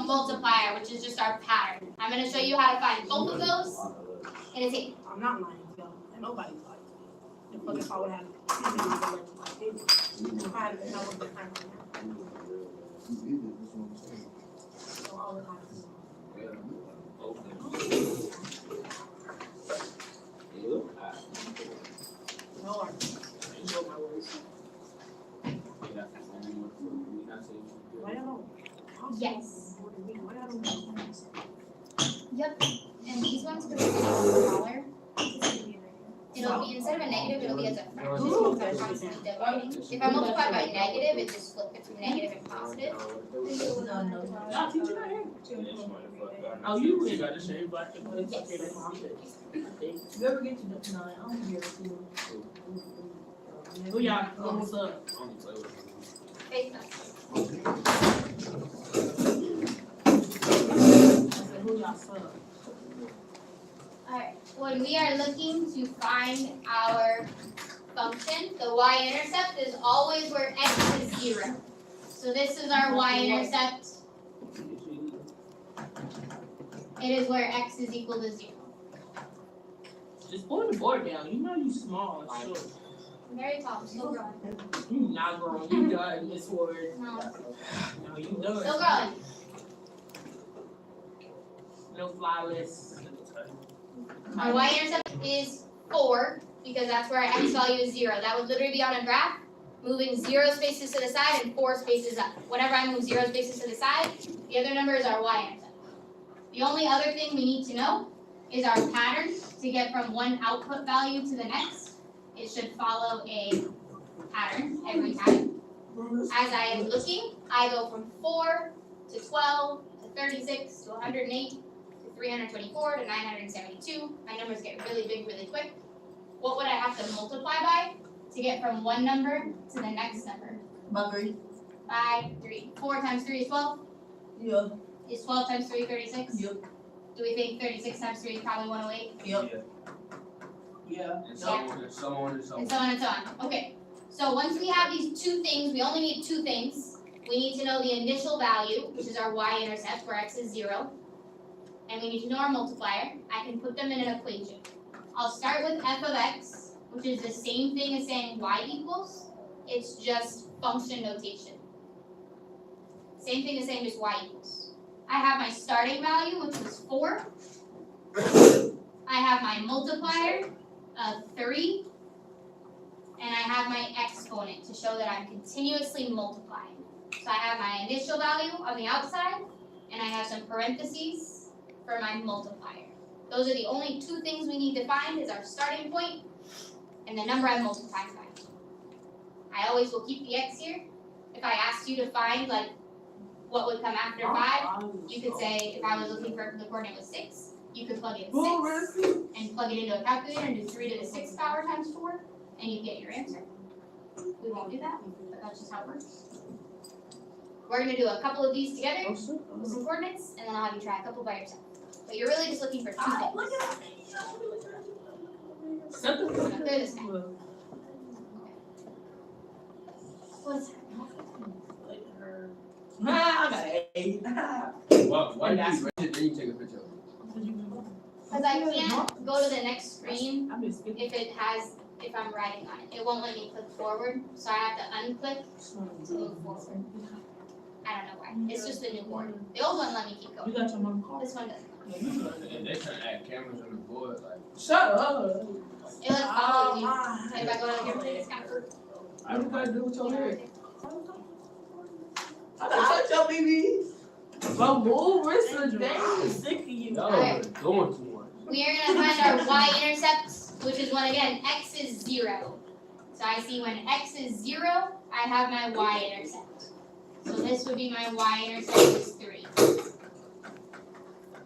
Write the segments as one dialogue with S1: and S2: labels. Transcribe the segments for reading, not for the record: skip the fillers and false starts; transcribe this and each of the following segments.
S1: multiplier, which is just our pattern. I'm going to show you how to find both of those in a table.
S2: I'm not lying, y'all. And nobody's lying. But if I would have, if I had to know what the time so I would have no, I know my words. Why don't?
S1: Yes.
S2: Why don't?
S1: Yep. And these ones, because they're smaller, it'll be, instead of a negative, it'll be as a fraction. So I'm constantly dividing. If I multiply by negative, it just flips between negative and positive.
S2: No, teacher, not here.
S3: Oh, you really got to shave black and white.
S1: Yes.
S3: Okay, that's my shit.
S2: You ever get to the nine? I don't hear it too.
S3: Who y'all? What's up?
S1: Face mask.
S3: Who y'all suck?
S1: Alright, when we are looking to find our function, the y-intercept is always where x is 0. So this is our y-intercept. It is where x is equal to 0.
S3: Just pull the board down. You know you small and short.
S1: I'm very tall, I'm still growing.
S3: You not growing. You done this word.
S1: No,
S3: No, you done.
S1: still growing.
S3: No flyless.
S1: Our y-intercept is 4, because that's where our x value is 0. That would literally be on a graph, moving 0 spaces to the side and 4 spaces up. Whenever I move 0 spaces to the side, the other number is our y-intercept. The only other thing we need to know is our pattern to get from one output value to the next. It should follow a pattern every time. As I am looking, I go from 4 to 12 to 36 to 108 to 324 to 972. My numbers get really big really quick. What would I have to multiply by to get from one number to the next number?
S2: About 3.
S1: 5, 3. 4 times 3 is 12.
S2: Yeah.
S1: Is 12 times 3 36?
S2: Yep.
S1: Do we think 36 times 3 is probably 108?
S2: Yep. Yeah.
S4: And so on and so on and so on.
S1: And so on and so on. Okay. So once we have these two things, we only need two things. We need to know the initial value, which is our y-intercept, where x is 0. And we need to know our multiplier. I can put them in an equation. I'll start with f of x, which is the same thing as saying y equals. It's just function notation. Same thing as saying just y equals. I have my starting value, which was 4. I have my multiplier of 3. And I have my exponent to show that I'm continuously multiplying. So I have my initial value on the outside, and I have some parentheses for my multiplier. Those are the only two things we need to find is our starting point and the number I'm multiplying by. I always will keep the x here. If I asked you to find like what would come after 5, you could say if I was looking for the coordinate was 6, you could plug in 6 and plug it into a calculator and do 3 to the 6th power times 4, and you get your answer. We won't do that, but that's just how it works. We're going to do a couple of these together with some coordinates, and then I'll have you try a couple by yourself. But you're really just looking for 2 things.
S3: Something.
S1: Clear this guy. What's
S3: I got an 8.
S4: Why do you raise it then you take a picture of it?
S1: Because I can't go to the next screen if I'm writing on it. It won't let me click forward, so I have to unclick to move forward. I don't know why. It's just the new board. The old one let me keep
S3: You
S1: going.
S3: got your mom call.
S1: This one doesn't.
S4: And they trying to add cameras on the board, like.
S3: Shut up.
S1: It like follows you. If I go to your place, it's kind of
S3: What you gotta do with your hair?
S2: I gotta touch your BB.
S3: But move, wrist is dang sick of you.
S4: Y'all
S1: Alright.
S4: are doing too much.
S1: We are going to find our y-intercept, which is when, again, x is 0. So I see when x is 0, I have my y-intercept. So this would be my y-intercept is 3.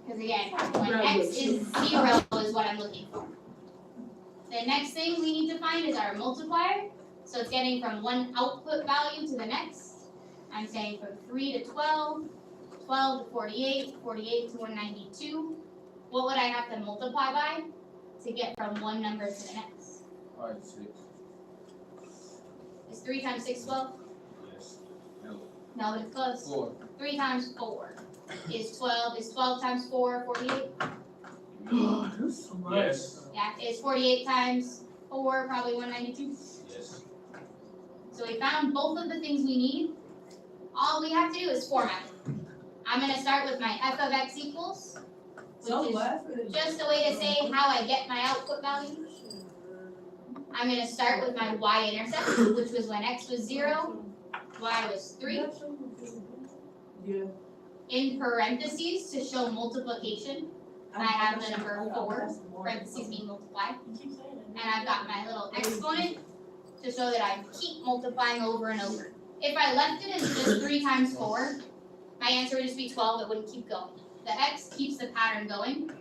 S1: Because again, when x is 0 is what I'm looking for. The next thing we need to find is our multiplier. So it's getting from one output value to the next. I'm saying from 3 to 12, 12 to 48, 48 to 192. What would I have to multiply by to get from one number to the next?
S4: Alright, 6.
S1: Is 3 times 6 12?
S4: Yes. No.
S1: No, but it's close.
S4: 4.
S1: 3 times 4 is 12. Is 12 times 4 48?
S3: Oh, that's so much.
S4: Yes.
S1: Yeah, is 48 times 4 probably 192?
S4: Yes.
S1: So we found both of the things we need. All we have to do is format it. I'm going to start with my f of x equals, which is just a way to say how I get my output value. I'm going to start with my y-intercept, which was when x was 0, y was 3.
S2: Yeah.
S1: In parentheses to show multiplication, I have the number 4, parentheses mean multiply. And I've got my little exponent to show that I keep multiplying over and over. If I left it as just 3 times 4, my answer would just be 12, it wouldn't keep going. The x keeps the pattern going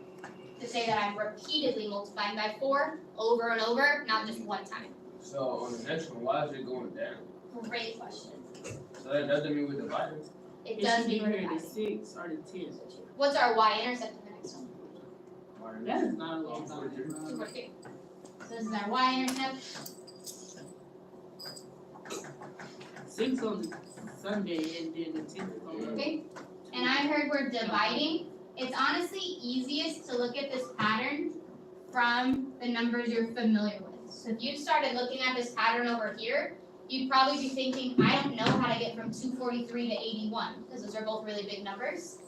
S1: to say that I'm repeatedly multiplying by 4 over and over, not just one time.
S4: So on the next one, why is it going down?
S1: Great question.
S4: So that doesn't mean we're dividing.
S1: It does mean we're
S3: the
S1: dividing.
S3: 6 or the 10.
S1: What's our y-intercept in the next one?
S4: Why
S3: That is not a long time.
S1: 242. So this is our y-intercept.
S3: 6 on the Sunday and then the 10th on the.
S1: Okay, and I heard we're dividing. It's honestly easiest to look at this pattern from the numbers you're familiar with. So if you started looking at this pattern over here, you'd probably be thinking, I don't know how to get from 243 to 81, because those are both really big numbers.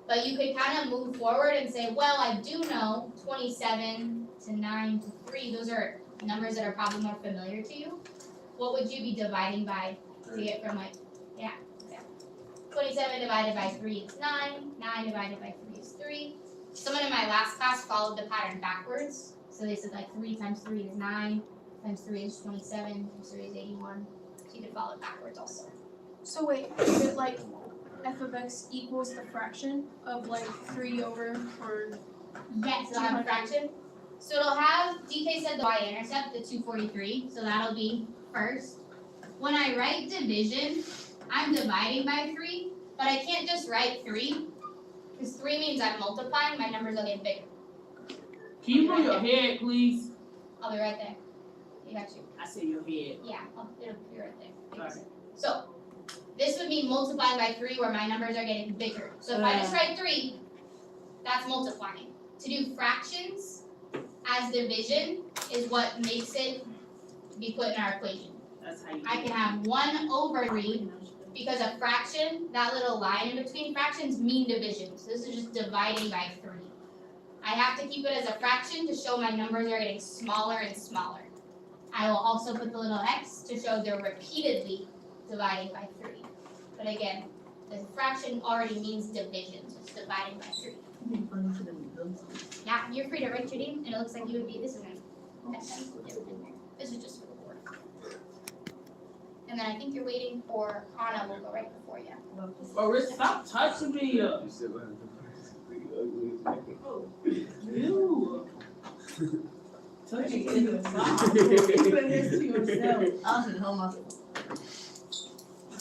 S1: But you could kind of move forward and say, well, I do know 27 to 9 to 3. Those are numbers that are probably more familiar to you. What would you be dividing by to get from like, yeah. 27 divided by 3 is 9, 9 divided by 3 is 3. Someone in my last class followed the pattern backwards. So they said like 3 times 3 is 9, times 3 is 27, times 3 is 81. So you could follow it backwards also.
S5: So wait, is it like f of x equals the fraction of like 3 over or
S1: Yes, it'll have a fraction. So it'll have, DK said the y-intercept, the 243, so that'll be first. When I write division, I'm dividing by 3, but I can't just write 3, because 3 means I'm multiplying, my numbers will get bigger.
S3: Can you move your head, please?
S1: I'll be right there. You got you.
S3: I said your head.
S1: Yeah, it'll be right there.
S3: Alright.
S1: So, this would mean multiplying by 3 where my numbers are getting bigger. So if I just write 3, that's multiplying. To do fractions as division is what makes it be put in our equation.
S3: That's how you
S1: I can have 1 over 3 because a fraction, that little line in between fractions mean division. So this is just dividing by 3. I have to keep it as a fraction to show my numbers are getting smaller and smaller. I will also put the little x to show they're repeatedly dividing by 3. But again, the fraction already means division, so it's dividing by 3. Yeah, you're free to write your name, and it looks like you would be, this is just for the board. And then I think you're waiting for Anna will go right before you.
S3: Oh, Rich, stop touching me.
S4: You said what?
S3: You. Touching in the side.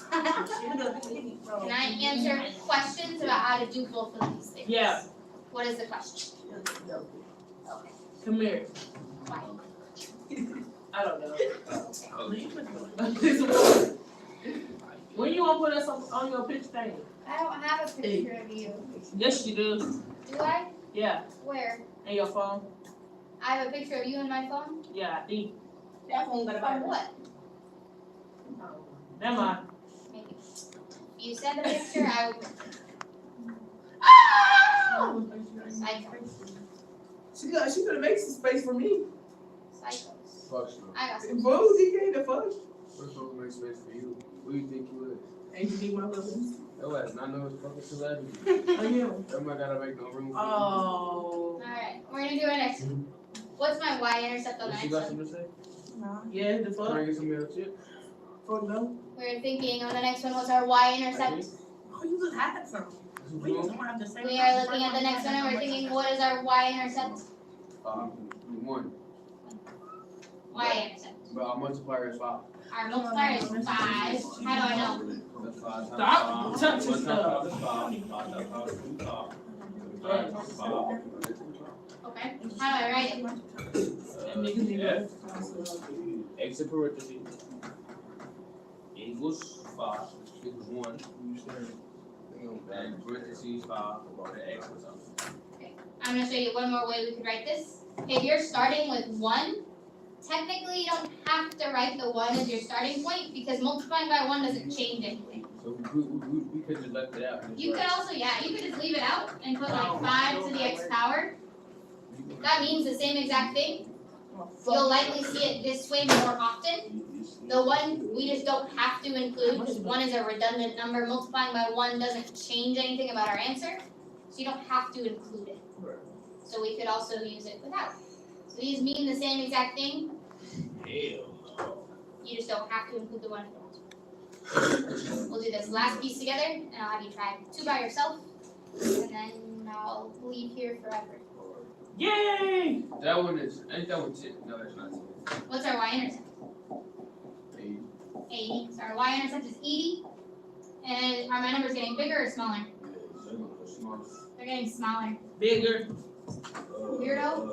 S1: Can I answer questions about how to do both of these things?
S3: Yeah.
S1: What is the question?
S3: Come here.
S1: Why?
S3: I don't know.
S1: Okay.
S3: When you gonna put us on your picture thing?
S1: I don't have a picture of you.
S3: Yes, you do.
S1: Do I?
S3: Yeah.
S1: Where?
S3: And your phone?
S1: I have a picture of you in my phone?
S3: Yeah, I think.
S1: From what?
S3: Never mind.
S1: Maybe. If you send a picture, I will. Psycho.
S2: She could make some space for me.
S1: Psychos.
S4: Fuck you.
S1: I got some.
S2: Boo, DK, the fuck?
S4: What's supposed to make space for you? Who do you think you is?
S2: Ain't you need my cousins?
S4: Yo, ass not know it's fucking celebrity.
S2: I am.
S4: Everybody gotta make no room for
S2: Oh.
S1: Alright, we're gonna do our next one. What's my y-intercept on
S4: you.
S1: the
S4: She
S1: next
S4: got
S1: one?
S4: something to say?
S2: Nah.
S3: Yeah, the
S4: Can
S3: fuck.
S4: I get some real shit?
S2: Fuck no.
S1: We're thinking on the next one, what's our y-intercept?
S2: Oh, you just had some. We just don't have to say.
S1: We are looking at the next one and we're thinking, what is our y-intercept?
S4: 1.
S1: Y-intercept.
S4: But our multiplier is 5.
S1: Our multiplier is 5. How do I know?
S4: That's 5 times
S3: Stop
S4: 5.
S3: touching
S4: 1 times
S3: stuff.
S4: 5 is 5. 5 times 5 is 2 5. 2 times 5.
S1: Okay. How do I write it?
S4: F. X in parentheses equals 5. equals 1. And parentheses 5 about the x or something.
S1: I'm gonna show you one more way we could write this. If you're starting with 1, technically you don't have to write the 1 as your starting point because multiplying by 1 doesn't change anything.
S4: So we could just left it out.
S1: You could also, yeah, you could just leave it out and put like 5 to the x power. That means the same exact thing. You'll likely see it this way more often. The 1 we just don't have to include because 1 is a redundant number. Multiplying by 1 doesn't change anything about our answer. So you don't have to include it. So we could also use it without. So these mean the same exact thing.
S4: Hell no.
S1: You just don't have to include the 1 if you want to. We'll do this last piece together, and I'll have you try 2 by yourself, and then I'll leave here forever.
S3: Yay!
S4: That one is, ain't that one 10? No, that's not 10.
S1: What's our y-intercept?
S4: 80.
S1: 80. So our y-intercept is 80. And are my numbers getting bigger or smaller? They're getting smaller.
S3: Bigger.
S1: Weirdo.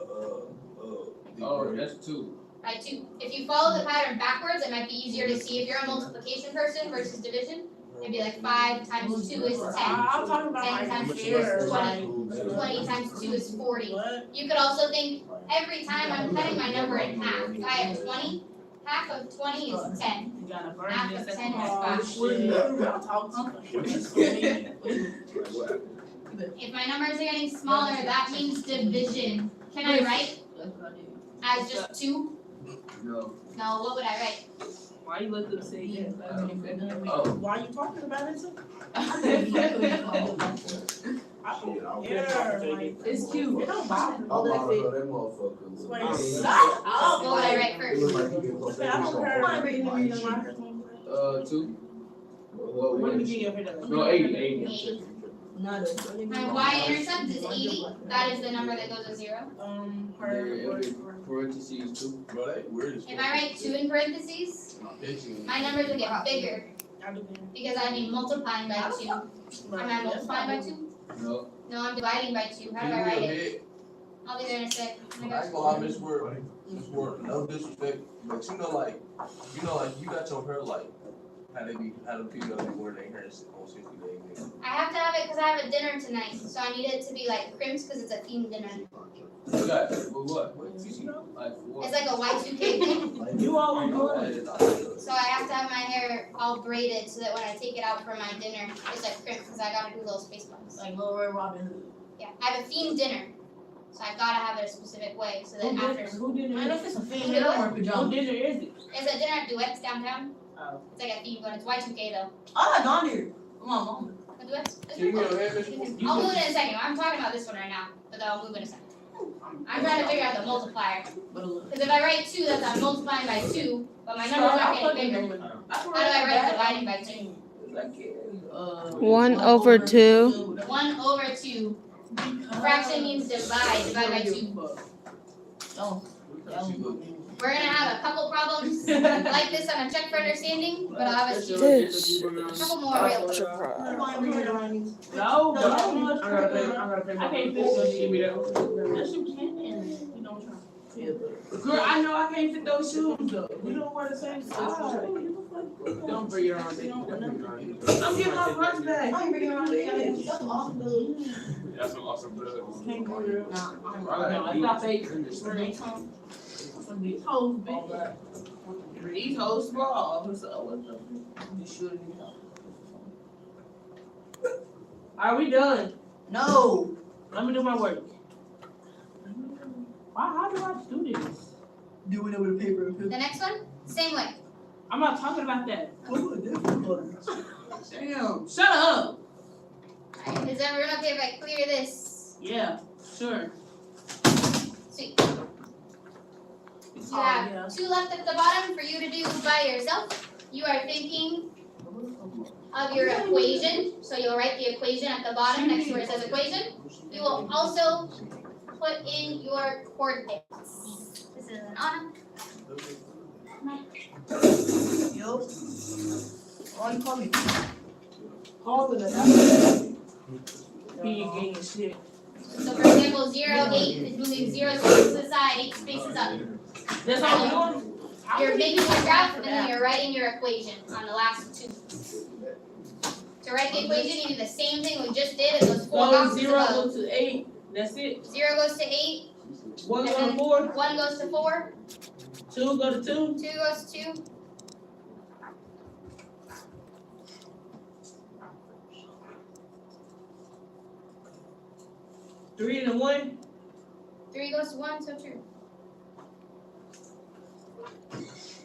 S4: Oh, that's 2.
S1: By 2. If you follow the pattern backwards, it might be easier to see if you're a multiplication person versus division. It'd be like 5 times 2 is 10.
S2: I'm talking about
S1: 10
S2: like
S1: times 2
S2: here,
S1: is 20.
S2: like.
S1: 20 times 2 is 40.
S2: What?
S1: You could also think every time I'm cutting my number in half. If I have 20, half of 20 is 10.
S2: You gotta burn
S1: Half
S2: this
S1: of
S2: at
S1: 10 is
S2: home.
S1: 5.
S2: Shit. I'll talk to you.
S1: If my numbers are getting smaller, that means division. Can I write as just 2?
S4: No.
S1: No, what would I write?
S3: Why you let them say yes?
S4: Oh.
S2: Why you talking about it too?
S3: Yeah,
S2: It's cute. It don't bother me. Wait,
S1: What
S2: stop.
S1: would I write first?
S2: Wait, I don't care.
S4: 2.
S2: What did you give her that?
S4: No, 80. 80.
S1: 80. My y-intercept is 80. That is the number that goes to 0.
S4: Parentheses 2.
S1: If I write 2 in parentheses, my numbers will get bigger because I'd be multiplying by 2. Am I multiplying by 2?
S4: No.
S1: No, I'm dividing by 2. How do I write it? I'll be there in a sec. I got you.
S6: Miss Word, no disrespect, but you know, you got your hair like, how the people be wearing their hair on 60 days.
S1: I have to have it because I have a dinner tonight, so I need it to be like crimped because it's a themed dinner.
S4: You got what? Like what?
S1: It's like a Y2K thing,
S2: You always good.
S1: so I have to have my hair all braided so that when I take it out for my dinner, it's like crimped because I gotta do little space buns.
S2: Like Little Red Robin Hood.
S1: Yeah, I have a themed dinner, so I gotta have it a specific way so that after.
S3: Who dinner?
S2: Man, if it's a
S1: Who
S2: thing, they don't wear
S3: Who
S2: pajamas.
S3: dinner is it?
S1: It's a dinner at Duets downtown.
S3: Oh.
S1: It's like a themed one. It's Y2K though.
S2: I got gone here. Come on, mama.
S1: The Duets. It's
S6: Can you
S1: pretty
S6: go
S1: cool.
S6: ahead, Miss Word?
S1: I'll move it in a second. I'm talking about this one right now, but then I'll move in a second. I'm trying to figure out the multiplier. Because if I write 2, that's I'm multiplying by 2, but my numbers aren't getting bigger. How do I write dividing by 2?
S7: 1 over 2.
S1: 1 over 2. Fraction means divide by 2. We're gonna have a couple problems like this on a check for understanding, but I'll have a couple more real quick.
S3: No,
S2: I
S3: I can't fix those shoes.
S2: Yes, you can. You don't try.
S3: Girl, I know I can't fit those shoes though.
S2: We don't wear the same size.
S3: Don't bring your own.
S2: We don't wear nothing.
S3: I'm getting my purse back.
S2: I'm bringing around the That's awesome, dude.
S4: That's some awesome blood.
S2: Can't go there.
S3: I thought they
S2: Where they come. These hoes big.
S3: these hoes small. So what's up? Just shooting me up. Are we done?
S2: No.
S3: Let me do my work. How do I do this?
S2: Do it over the paper.
S1: The next one, same way.
S3: I'm not talking about that.
S2: Damn.
S3: Shut up.
S1: Alright, is everyone okay if I clear this?
S3: Yeah, sure.
S1: Sweet. You have
S2: yeah.
S1: 2 left at the bottom for you to do by yourself. You are thinking of your equation, so you'll write the equation at the bottom next to where it says equation. You will also put in your coordinates. This is an honor.
S2: Yo. Why you call me?
S3: He ain't getting shit.
S1: So for example, 0, 8 is moving 0 spaces to the side, 8 spaces up.
S3: That's all we're doing?
S1: You're making your graph and then you're writing your equation on the last 2. To write the equation, you do the same thing we just did, it goes 4
S3: So
S1: boxes
S3: 0
S1: above.
S3: goes to 8, that's it.
S1: 0 goes to 8,
S3: 1
S1: And
S3: go to
S1: then-
S3: 4,
S1: 1 goes to 4,
S3: 2 go to 2.
S1: 2 goes to 2.
S3: Three and a 1.
S1: 3 goes to 1, so true.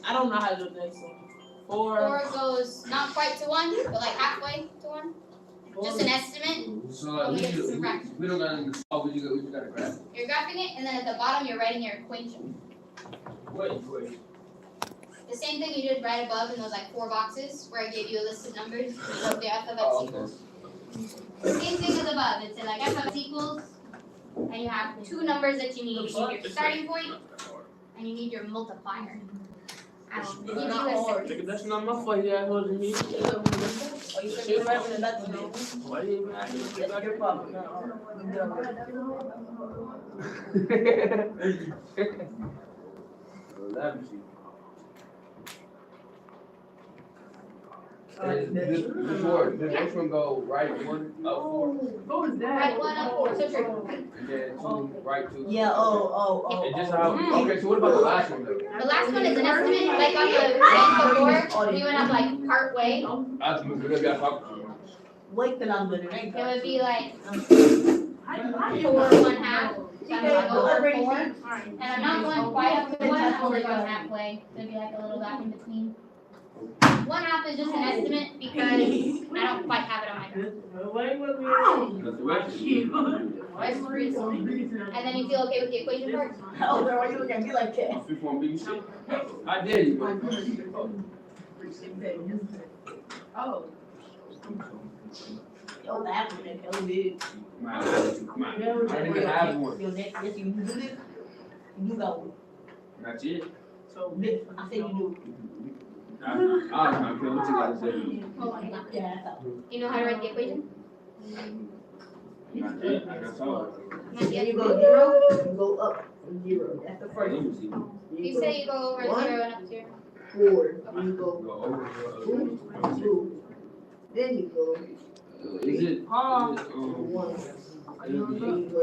S3: I don't know how to do the next one. 4.
S1: 4 goes not quite to 1, but like halfway to 1. Just an estimate.
S4: So like, we don't got anything to solve, we just gotta graph it.
S1: You're graphing it, and then at the bottom, you're writing your equation.
S4: Wait.
S1: The same thing you did right above in those like 4 boxes, where I gave you a list of numbers, you wrote the f of x
S4: Oh,
S1: equals. Same thing as above, it said like f of x equals, and you have 2 numbers that you need. You need your starting point, and you need your multiplier. I will give you a second.
S3: Nigga, that's not my fault. You ass wasn't me.
S2: Are you sure you're rapping and nothing?
S3: Why you even asking me
S2: That's
S3: about
S2: your
S3: your
S2: problem.
S4: Before, the next one go right 1 up 4,
S3: What was
S1: Right, 1 up 4, so true.
S4: and then 2 right 2.
S2: Yeah,
S4: And just how, okay, so what about the last one though?
S1: The last one is an estimate, like on the exam before, you went up like part way,
S4: That's whatever y'all talking about.
S2: wait till I'm done, right?
S1: it would be like 4 1/2, so I'm gonna go over 4. And I'm not going quite up to 1, I'm only going halfway, so it'd be like a little gap in between. 1/2 is just an estimate because I don't quite have it on my graph.
S3: Wait, what
S4: That's the rest.
S1: Rest of it. And then you feel okay with the equation part?
S2: Oh, girl, why you looking at me like that?
S4: I'm free for big shit. I dare you, bro.
S2: Oh. Yo, that one, that hell big.
S4: Come on. I didn't even have one.
S2: Yo, next, yes, you do this. You got one.
S4: Not yet.
S2: So, this, I say you
S4: I don't care what you gotta say.
S1: Hold on,
S2: do. Yeah, I thought.
S1: you know how to write the equation?
S4: Not yet. I got told.
S1: Not
S2: Then
S1: yet.
S2: you go 0, you go up 0. That's the first
S4: Let
S2: one.
S4: me see. Go
S1: You say you go over 0 and up 0.
S2: 4, then you go
S4: over.
S2: 2, then you go
S4: Is it?
S2: 1, then you go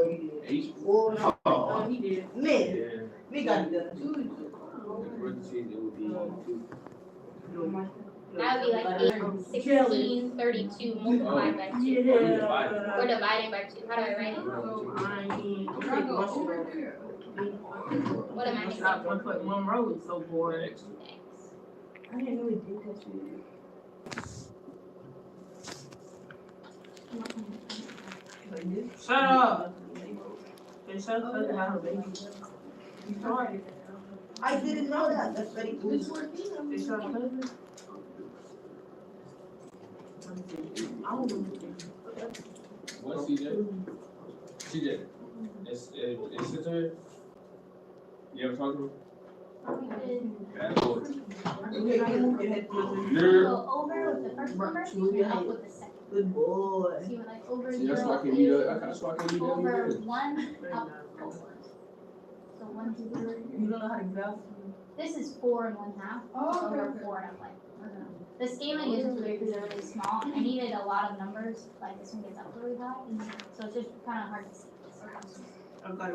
S4: H?
S2: 4.
S3: Oh, he did.
S2: Man,
S4: Yeah.
S2: we got it done.
S4: Parentheses, it would be 2.
S1: That would be like 8, 16, 32 multiplied by 2.
S3: Yeah.
S1: Or divided by 2. How do I write it? What am I missing?
S3: Stop 1.1 row is so boring.
S1: Thanks.
S2: I didn't know it did that shit.
S3: Shut up. Hey, shut up, cousin, have a baby. You started.
S2: I didn't know that. That's very cool.
S3: Hey, shut up, cousin. I don't know.
S4: What, CJ? CJ, it's sister. You ever talk to her? Bad boy.
S2: Okay, can you move your head closer?
S4: Nerd.
S1: Go over with the first number, and up with the second.
S2: Good boy.
S1: So you went like over
S4: See, that's why I
S1: 0
S4: can't be
S1: is
S4: that's why I can't be
S1: over
S4: there.
S1: 1 up 4. So 1, 2, 3.
S2: You don't know how to graph?
S1: This is 4 and 1/2.
S2: Oh,
S1: Over 4 and up like. The scaling is weird because they're really small. I needed a lot of numbers, like this one gets up really high, so it's just kind of hard to see.
S2: I've got it right.